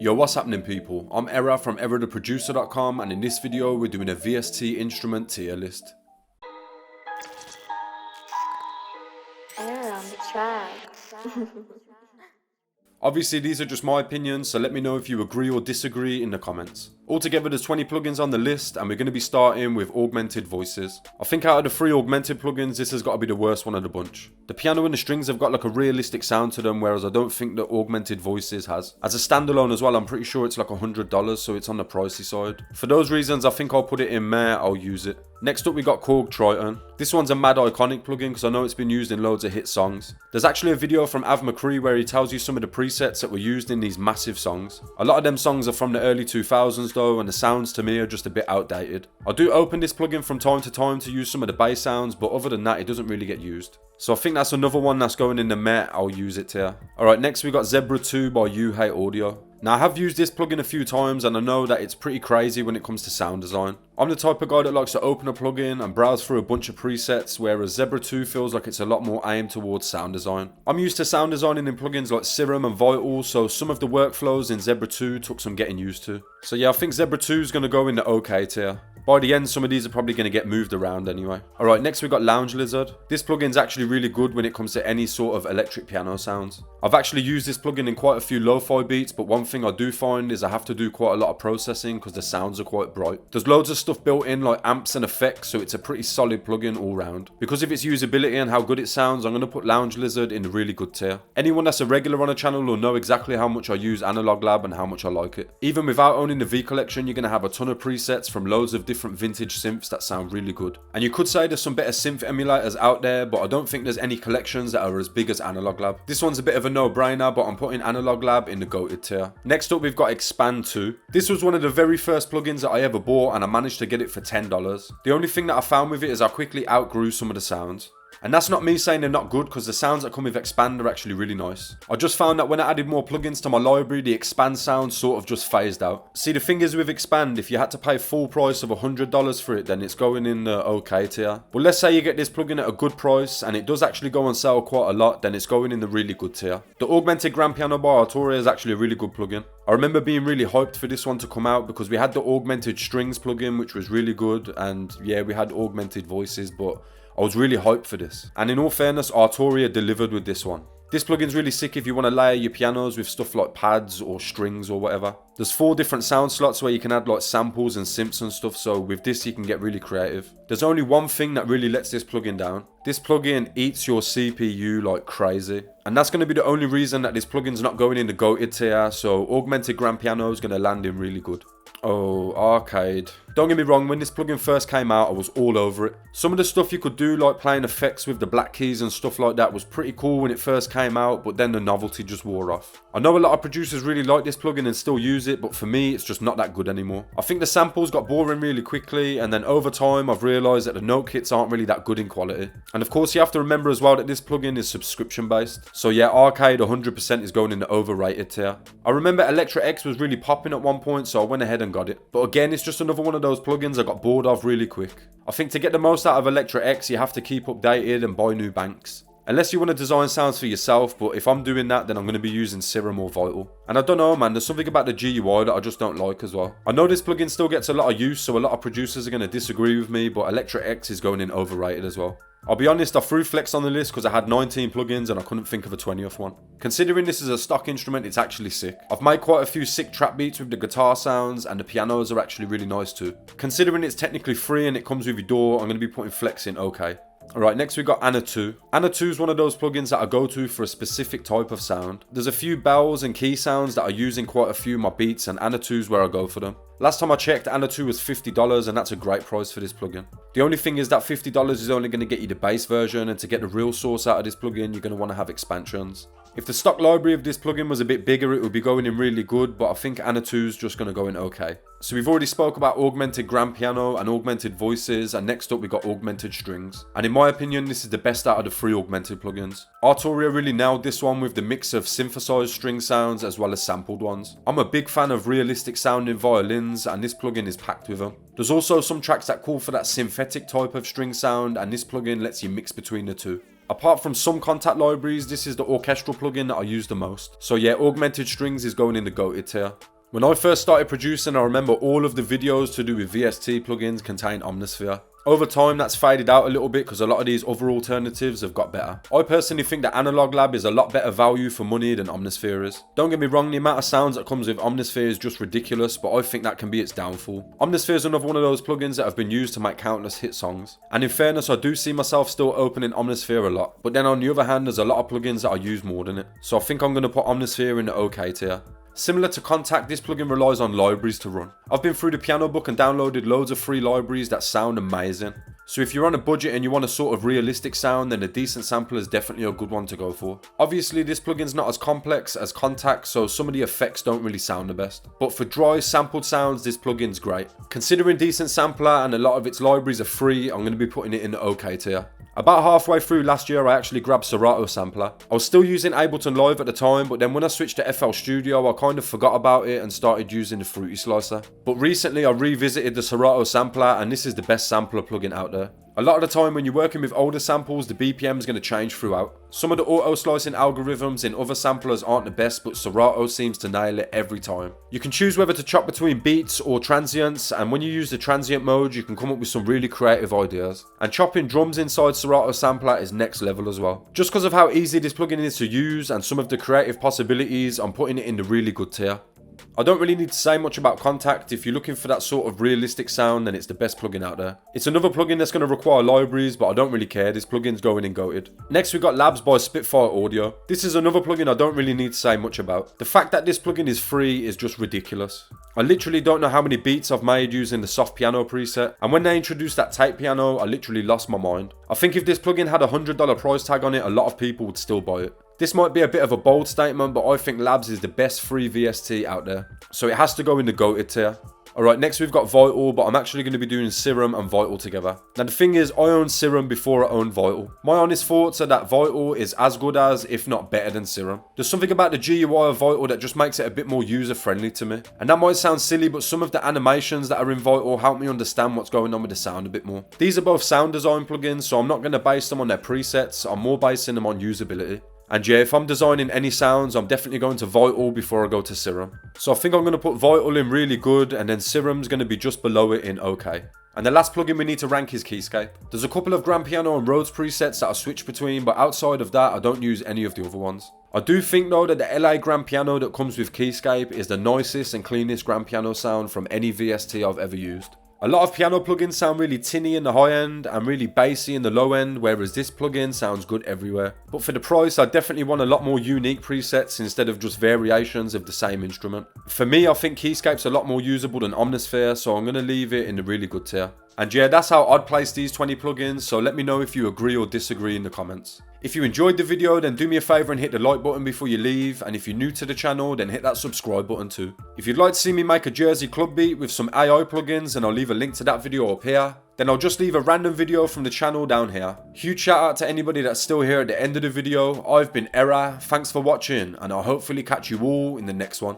Yo, what's happening people? I'm Era from EraTheProducer.com, and in this video we're doing a VST instrument tier list. Era on the track. Obviously these are just my opinions, so let me know if you agree or disagree in the comments. Altogether there's 20 plugins on the list, and we're going to be starting with augmented voices. I think out of the 3 augmented plugins, this has got to be the worst one of the bunch. The piano and the strings have got like a realistic sound to them, whereas I don't think the augmented voices has. As a standalone as well, I'm pretty sure it's like $100, so it's on the pricey side. For those reasons, I think I'll put it in Meh, I'll use it. Next up we got Korg Triton. This one's a mad iconic plugin because I know it's been used in loads of hit songs. There's actually a video from Av McCree where he tells you some of the presets that were used in these massive songs. A lot of them songs are from the early 2000s though, and the sounds to me are just a bit outdated. I do open this plugin from time to time to use some of the bass sounds, but other than that it doesn't really get used. So I think that's another one that's going in the Meh, I'll use it here. Alright, next we got Zebra 2 by You Hate Audio. Now I have used this plugin a few times and I know that it's pretty crazy when it comes to sound design. I'm the type of guy that likes to open a plugin and browse through a bunch of presets, whereas Zebra 2 feels like it's a lot more aimed towards sound design. I'm used to sound designing in plugins like Serum and Vital, so some of the workflows in Zebra 2 took some getting used to. So yeah, I think Zebra 2 is going to go in the OK tier. By the end, some of these are probably going to get moved around anyway. Alright, next we got Lounge Lizard. This plugin's actually really good when it comes to any sort of electric piano sounds. I've actually used this plugin in quite a few lo-fi beats, but one thing I do find is I have to do quite a lot of processing because the sounds are quite bright. There's loads of stuff built in like amps and effects, so it's a pretty solid plugin all round. Because of its usability and how good it sounds, I'm going to put Lounge Lizard in the really good tier. Anyone that's a regular on a channel will know exactly how much I use Analog Lab and how much I like it. Even without owning the V collection, you're going to have a ton of presets from loads of different vintage synths that sound really good. And you could say there's some better synth emulators out there, but I don't think there's any collections that are as big as Analog Lab. This one's a bit of a no-brainer, but I'm putting Analog Lab in the goated tier. Next up we've got Expand 2. This was one of the very first plugins that I ever bought, and I managed to get it for $10. The only thing that I found with it is I quickly outgrew some of the sounds. And that's not me saying they're not good, because the sounds that come with Expand are actually really nice. I just found that when I added more plugins to my library, the Expand sound sort of just phased out. See, the thing is with Expand, if you had to pay full price of $100 for it, then it's going in the OK tier. But let's say you get this plugin at a good price, and it does actually go on sale quite a lot, then it's going in the really good tier. The Augmented Grand Piano by Arturia is actually a really good plugin. I remember being really hyped for this one to come out because we had the Augmented Strings plugin, which was really good, and yeah, we had augmented voices, but I was really hyped for this. And in all fairness, Arturia delivered with this one. This plugin's really sick if you want to layer your pianos with stuff like pads or strings or whatever. There's 4 different sound slots where you can add like samples and synths and stuff, so with this you can get really creative. There's only one thing that really lets this plugin down. This plugin eats your CPU like crazy. And that's going to be the only reason that this plugin's not going in the goated tier, so Augmented Grand Piano is going to land in really good. Oh, Arcade. Don't get me wrong, when this plugin first came out, I was all over it. Some of the stuff you could do, like playing effects with the black keys and stuff like that, was pretty cool when it first came out, but then the novelty just wore off. I know a lot of producers really like this plugin and still use it, but for me, it's just not that good anymore. I think the samples got boring really quickly, and then over time, I've realised that the note kits aren't really that good in quality. And of course, you have to remember as well that this plugin is subscription based. So yeah, Arcade 100% is going in the overrated tier. I remember Electra X was really popping at one point, so I went ahead and got it. But again, it's just another one of those plugins I got bored of really quick. I think to get the most out of Electra X, you have to keep updated and buy new banks. Unless you want to design sounds for yourself, but if I'm doing that, then I'm going to be using Serum or Vital. And I don't know man, there's something about the GUI that I just don't like as well. I know this plugin still gets a lot of use, so a lot of producers are going to disagree with me, but Electra X is going in overrated as well. I'll be honest, I threw Flex on the list because I had 19 plugins and I couldn't think of a 20th one. Considering this is a stock instrument, it's actually sick. I've made quite a few sick trap beats with the guitar sounds, and the pianos are actually really nice too. Considering it's technically free and it comes with your DAW, I'm going to be putting Flex in OK. Alright, next we got Anna 2. Anna 2 is one of those plugins that I go to for a specific type of sound. There's a few bells and key sounds that I use in quite a few of my beats, and Anna 2 is where I go for them. Last time I checked, Anna 2 was $50, and that's a great price for this plugin. The only thing is that $50 is only going to get you the base version, and to get the real source out of this plugin, you're going to want to have expansions. If the stock library of this plugin was a bit bigger, it would be going in really good, but I think Anna 2 is just going to go in OK. So we've already spoke about Augmented Grand Piano and Augmented Voices, and next up we got Augmented Strings. And in my opinion, this is the best out of the 3 augmented plugins. Arturia really nailed this one with the mix of synthesized string sounds as well as sampled ones. I'm a big fan of realistic sounding violins, and this plugin is packed with them. There's also some tracks that call for that synthetic type of string sound, and this plugin lets you mix between the two. Apart from some contact libraries, this is the orchestral plugin that I use the most. So yeah, augmented strings is going in the goated tier. When I first started producing, I remember all of the videos to do with VST plugins contain Omnisphere. Over time, that's faded out a little bit because a lot of these other alternatives have got better. I personally think that Analog Lab is a lot better value for money than Omnisphere is. Don't get me wrong, the amount of sounds that comes with Omnisphere is just ridiculous, but I think that can be its downfall. Omnisphere is another one of those plugins that have been used to make countless hit songs. And in fairness, I do see myself still opening Omnisphere a lot. But then on the other hand, there's a lot of plugins that I use more than it. So I think I'm going to put Omnisphere in the OK tier. Similar to Contact, this plugin relies on libraries to run. I've been through the piano book and downloaded loads of free libraries that sound amazing. So if you're on a budget and you want a sort of realistic sound, then a decent sampler is definitely a good one to go for. Obviously this plugin's not as complex as Contact, so some of the effects don't really sound the best. But for dry sampled sounds, this plugin's great. Considering decent sampler and a lot of its libraries are free, I'm going to be putting it in the OK tier. About halfway through last year, I actually grabbed Serato Sampler. I was still using Ableton Live at the time, but then when I switched to FL Studio, I kind of forgot about it and started using the Fruity Slicer. But recently, I revisited the Serato Sampler, and this is the best sampler plugin out there. A lot of the time when you're working with older samples, the BPM is going to change throughout. Some of the auto-slicing algorithms in other samplers aren't the best, but Serato seems to nail it every time. You can choose whether to chop between beats or transients, and when you use the transient mode, you can come up with some really creative ideas. And chopping drums inside Serato Sampler is next level as well. Just because of how easy this plugin is to use and some of the creative possibilities, I'm putting it in the really good tier. I don't really need to say much about Contact. If you're looking for that sort of realistic sound, then it's the best plugin out there. It's another plugin that's going to require libraries, but I don't really care. This plugin's going in goated. Next, we got Labs by Spitfire Audio. This is another plugin I don't really need to say much about. The fact that this plugin is free is just ridiculous. I literally don't know how many beats I've made using the soft piano preset, and when they introduced that tape piano, I literally lost my mind. I think if this plugin had a $100 price tag on it, a lot of people would still buy it. This might be a bit of a bold statement, but I think Labs is the best free VST out there. So it has to go in the goated tier. Alright, next we've got Vital, but I'm actually going to be doing Serum and Vital together. Now the thing is, I own Serum before I own Vital. My honest thoughts are that Vital is as good as, if not better than Serum. There's something about the GUI of Vital that just makes it a bit more user friendly to me. And that might sound silly, but some of the animations that are in Vital help me understand what's going on with the sound a bit more. These are both sound design plugins, so I'm not going to base them on their presets, I'm more basing them on usability. And yeah, if I'm designing any sounds, I'm definitely going to Vital before I go to Serum. So I think I'm going to put Vital in really good, and then Serum's going to be just below it in OK. And the last plugin we need to rank is Keyscape. There's a couple of Grand Piano and Rhodes presets that I switch between, but outside of that, I don't use any of the other ones. I do think though that the LA Grand Piano that comes with Keyscape is the nicest and cleanest Grand Piano sound from any VST I've ever used. A lot of piano plugins sound really tinny in the high end and really bassy in the low end, whereas this plugin sounds good everywhere. But for the price, I definitely want a lot more unique presets instead of just variations of the same instrument. For me, I think Keyscape's a lot more usable than Omnisphere, so I'm going to leave it in the really good tier. And yeah, that's how I'd place these 20 plugins, so let me know if you agree or disagree in the comments. If you enjoyed the video, then do me a favour and hit the like button before you leave, and if you're new to the channel, then hit that subscribe button too. If you'd like to see me make a Jersey club beat with some AI plugins, and I'll leave a link to that video up here, then I'll just leave a random video from the channel down here. Huge shout out to anybody that's still here at the end of the video. I've been Era, thanks for watching, and I'll hopefully catch you all in the next one.